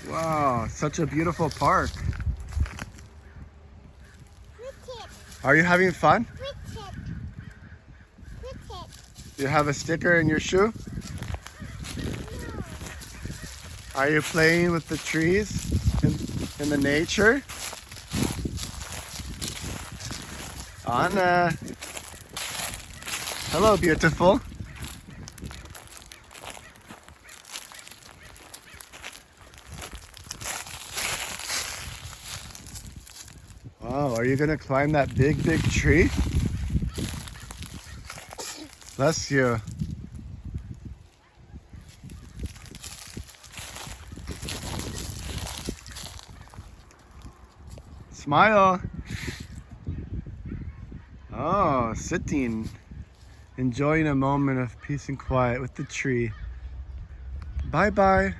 Wow, such a beautiful park. Cricket, Are you having fun? cricket, cricket. You have a sticker in your shoe? No. Are you playing with the trees in the nature? Anna. Hello, beautiful. Wow, are you gonna climb that big, big tree? Bless you. Smile. Oh, sitting, enjoying a moment of peace and quiet with the tree. Bye-bye.